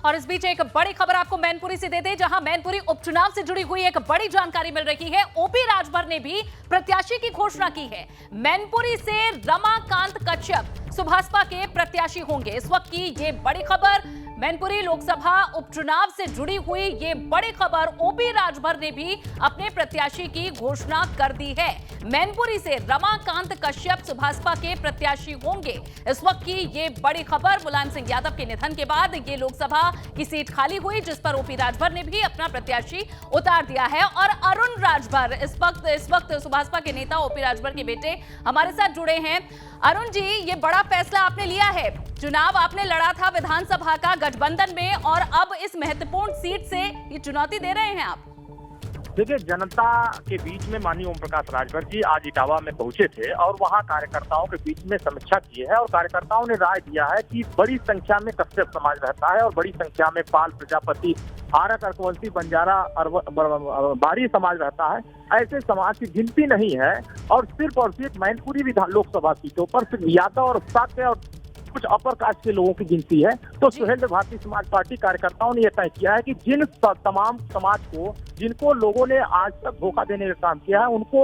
और इस बीच एक बड़ी खबर आपको मैनपुरी से देते हैं, जहां मैनपुरी उपचुनाव से जुड़ी हुई एक बड़ी जानकारी मिल रही है। ओपी राजभर ने भी प्रत्याशी की घोषणा की है। मैनपुरी से रमाकांत कश्यप सुभाषपा के प्रत्याशी होंगे। इस वक्त की ये बड़ी खबर, मैनपुरी लोकसभा उपचुनाव से जुड़ी हुई ये बड़ी खबर, ओपी राजभर ने भी अपने प्रत्याशी की घोषणा कर दी है। मैनपुरी से रमाकांत कश्यप सुभाषपा के प्रत्याशी होंगे। इस वक्त की ये बड़ी खबर, मुलायम सिंह यादव के निधन के बाद ये लोकसभा की सीट खाली हुई, जिस पर ओपी राजभर ने भी अपना प्रत्याशी उतार दिया है। और अरुण राजभर इस वक्त सुभाषपा के नेता ओपी राजभर के बेटे हमारे साथ जुड़े हैं। अरुण जी, ये बड़ा फैसला आपने लिया है, चुनाव आपने लड़ा था विधानसभा का गठबंधन में, और अब इस महत्वपूर्ण सीट से ये चुनौती दे रहे हैं आप। देखिए, जनता के बीच में माननीय ओम प्रकाश राजभर जी आज इटावा में पहुंचे थे और वहां कार्यकर्ताओं के बीच में समीक्षा की है और कार्यकर्ताओं ने राय दिया है कि बड़ी संख्या में कश्यप समाज रहता है और बड़ी संख्या में पाल, प्रजापति, आरक, अर्कवंशी, बंजारा, बारी समाज रहता है। ऐसे समाज की गिनती नहीं है और सिर्फ मैनपुरी लोकसभा सीटों पर सिर्फ यादव और साक्य और कुछ अपर कास्ट के लोगों की गिनती है। तो सुहेलदेव भारतीय समाज पार्टी कार्यकर्ताओं ने यह तय किया है कि जिन तमाम समाज को, जिनको लोगों ने आज तक धोखा देने का काम किया है, उनको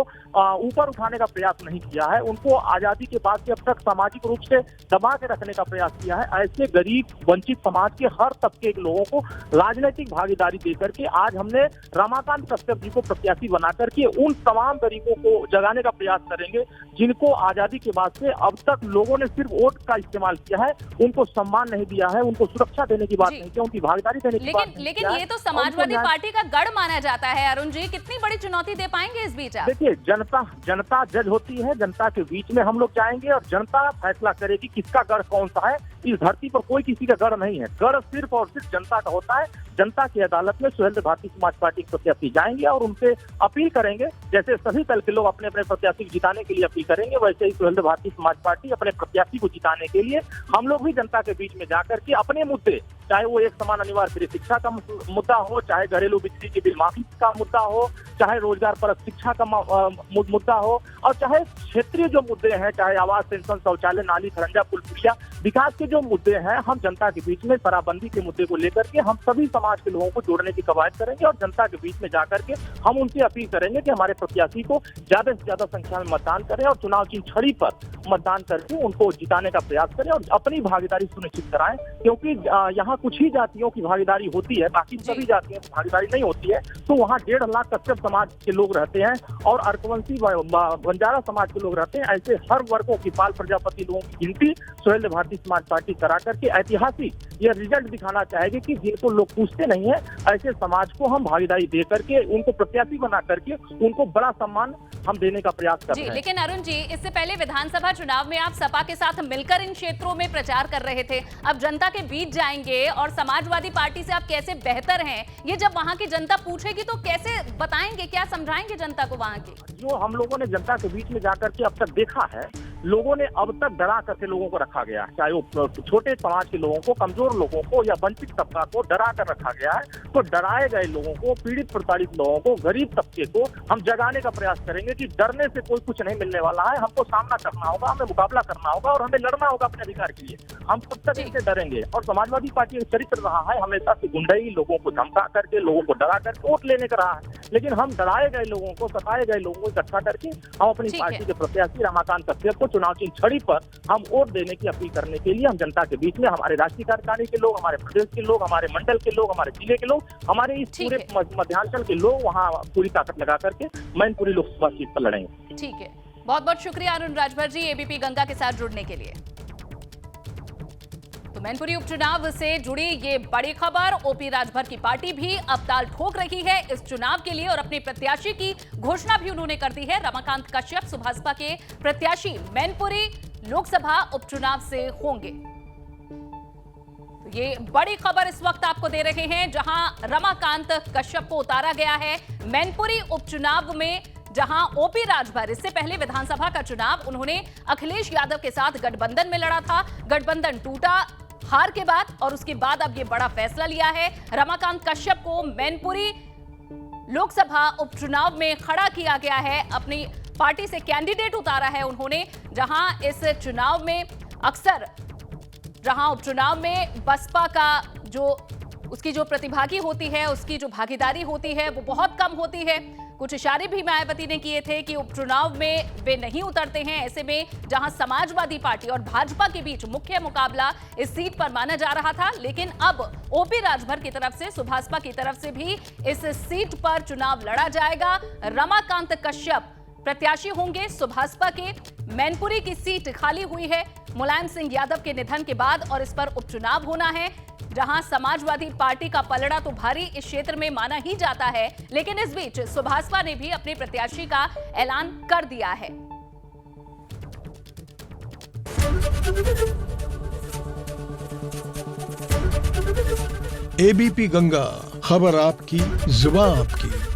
ऊपर उठाने का प्रयास नहीं किया है, उनको आजादी के बाद से अब तक सामाजिक रूप से दबा के रखने का प्रयास किया है, ऐसे गरीब वंचित समाज के हर तबके के लोगों को राजनीतिक भागीदारी देकर के आज हमने रमाकांत कश्यप जी को प्रत्याशी बना करके उन तमाम गरीबों को जगाने का प्रयास करेंगे जिनको आजादी के बाद से अब तक लोगों ने सिर्फ वोट का इस्तेमाल किया है, उनको सम्मान नहीं दिया है, उनको सुरक्षा देने की बात नहीं की, उनकी भागीदारी देने की बात नहीं की। लेकिन ये तो समाजवादी पार्टी का गढ़ माना जाता है। अरुण जी, कितनी बड़ी चुनौती दे पाएंगे इस बीच आप? देखिए, जनता जज होती है, जनता के बीच में हम लोग जाएंगे और जनता फैसला करेगी किसका गढ़ कौन सा है। इस धरती पर कोई किसी का गढ़ नहीं है, गढ़ सिर्फ और सिर्फ जनता का होता है। जनता की अदालत में सुहेलदेव भारतीय समाज पार्टी के प्रत्याशी जाएंगे और उनसे अपील करेंगे, जैसे सभी दल के लोग अपने अपने प्रत्याशी को जिताने के लिए अपील करेंगे, वैसे ही सुहेलदेव भारतीय समाज पार्टी अपने प्रत्याशी को जिताने के लिए हम लोग भी जनता के बीच में जाकर के अपने मुद्दे, चाहे वो एक समान अनिवार्य फ्री शिक्षा का मुद्दा हो, चाहे घरेलू बिजली के बिल माफी का मुद्दा हो, चाहे रोजगार परक शिक्षा का मुद्दा हो, और चाहे क्षेत्रीय जो मुद्दे हैं, चाहे आवास, पेंशन, शौचालय, नाली, खरंजा, पुल पुलिया, विकास के जो मुद्दे हैं, हम जनता के बीच में शराबबंदी के मुद्दे को लेकर के हम सभी समाज के लोगों को जोड़ने की कवायद करेंगे और जनता के बीच में जाकर के हम उनसे अपील करेंगे कि हमारे प्रत्याशी को ज्यादा से ज्यादा संख्या में मतदान करें और चुनाव की छड़ी पर मतदान करके उनको जिताने का प्रयास करें और अपनी भागीदारी सुनिश्चित कराएं, क्योंकि यहाँ कुछ ही जातियों की भागीदारी होती है, बाकी सभी जातियों की भागीदारी नहीं होती है। तो वहाँ 1.5 लाख कश्यप समाज के लोग रहते हैं और अर्कवंशी, बंजारा समाज के लोग रहते हैं। ऐसे हर वर्गों की, पाल, प्रजापति लोगों की गिनती सुहेलदेव भारतीय समाज पार्टी करा करके ऐतिहासिक ये रिजल्ट दिखाना चाहेगी कि जिनको लोग पूछते नहीं है, ऐसे समाज को हम भागीदारी दे करके उनको प्रत्याशी बना करके उनको बड़ा सम्मान हम देने का प्रयास कर रहे हैं। लेकिन अरुण जी, इससे पहले विधानसभा चुनाव में आप सपा के साथ मिलकर इन क्षेत्रों में प्रचार कर रहे थे, अब जनता के बीच जाएंगे और समाजवादी पार्टी से आप कैसे बेहतर हैं, ये जब वहां की जनता पूछेगी तो कैसे बताएंगे, क्या समझाएंगे जनता को वहां की? जो हम लोगों ने जनता के बीच में जाकर के अब तक देखा है, लोगों ने अब तक डरा करके लोगों को रखा गया है, चाहे वो छोटे समाज के लोगों को, कमजोर लोगों को या वंचित तबका को डरा कर रखा गया है। तो डराए गए लोगों को, पीड़ित प्रताड़ित लोगों को, गरीब तबके को हम जगाने का प्रयास करेंगे कि डरने से कोई कुछ नहीं मिलने वाला है, हमको सामना करना होगा, हमें मुकाबला करना होगा और हमें लड़ना होगा अपने अधिकार के लिए। हम कब तक इनसे डरेंगे? और समाजवादी पार्टी का चरित्र रहा है हमेशा से गुंडाई, लोगों को धमका करके, लोगों को डरा करके वोट लेने का रहा है, लेकिन हम डराए गए लोगों को, सताए गए लोगों को इकट्ठा करके हम अपनी पार्टी के प्रत्याशी रमाकांत कश्यप को चुनाव की छड़ी पर हम वोट देने की अपील करने के लिए हम जनता के बीच में, हमारे राष्ट्रीय कार्यकारिणी के लोग, हमारे प्रदेश के लोग, हमारे मंडल के लोग, हमारे जिले के लोग, हमारे इस पूरे मध्यांचल के लोग वहाँ पूरी ताकत लगा करके मैनपुरी लोकसभा सीट पर लड़ेंगे। ठीक है, बहुत बहुत शुक्रिया अरुण राजभर जी, एबीपी गंगा के साथ जुड़ने के लिए। तो मैनपुरी उपचुनाव से जुड़ी ये बड़ी खबर, ओपी राजभर की पार्टी भी अब ताल ठोक रही है इस चुनाव के लिए और अपने प्रत्याशी की घोषणा भी उन्होंने कर दी है। रमाकांत कश्यप सुभाषपा के प्रत्याशी मैनपुरी लोकसभा उपचुनाव से होंगे। तो ये बड़ी खबर इस वक्त आपको दे रहे हैं, जहां रमाकांत कश्यप को उतारा गया है मैनपुरी उपचुनाव में, जहां ओपी राजभर इससे पहले विधानसभा का चुनाव उन्होंने अखिलेश यादव के साथ गठबंधन में लड़ा था। गठबंधन टूटा हार के बाद और उसके बाद अब ये बड़ा फैसला लिया है। रमाकांत कश्यप को मैनपुरी लोकसभा उपचुनाव में खड़ा किया गया है, अपनी पार्टी से कैंडिडेट उतारा है उन्होंने, जहां इस चुनाव में अक्सर, जहां उपचुनाव में बसपा का जो उसकी जो प्रतिभागी होती है, उसकी जो भागीदारी होती है वो बहुत कम होती है। कुछ इशारे भी मायावती ने किए थे कि उपचुनाव में वे नहीं उतरते हैं। ऐसे में जहां समाजवादी पार्टी और भाजपा के बीच मुख्य मुकाबला इस सीट पर माना जा रहा था, लेकिन अब ओपी राजभर की तरफ से, सुभाषपा की तरफ से भी इस सीट पर चुनाव लड़ा जाएगा। रमाकांत कश्यप प्रत्याशी होंगे सुभाषपा के। मैनपुरी की सीट खाली हुई है मुलायम सिंह यादव के निधन के बाद और इस पर उपचुनाव होना है, जहां समाजवादी पार्टी का पलड़ा तो भारी इस क्षेत्र में माना ही जाता है, लेकिन इस बीच सुभाषपा ने भी अपने प्रत्याशी का ऐलान कर दिया है। एबीपी गंगा, खबर आपकी, जुबान आपकी।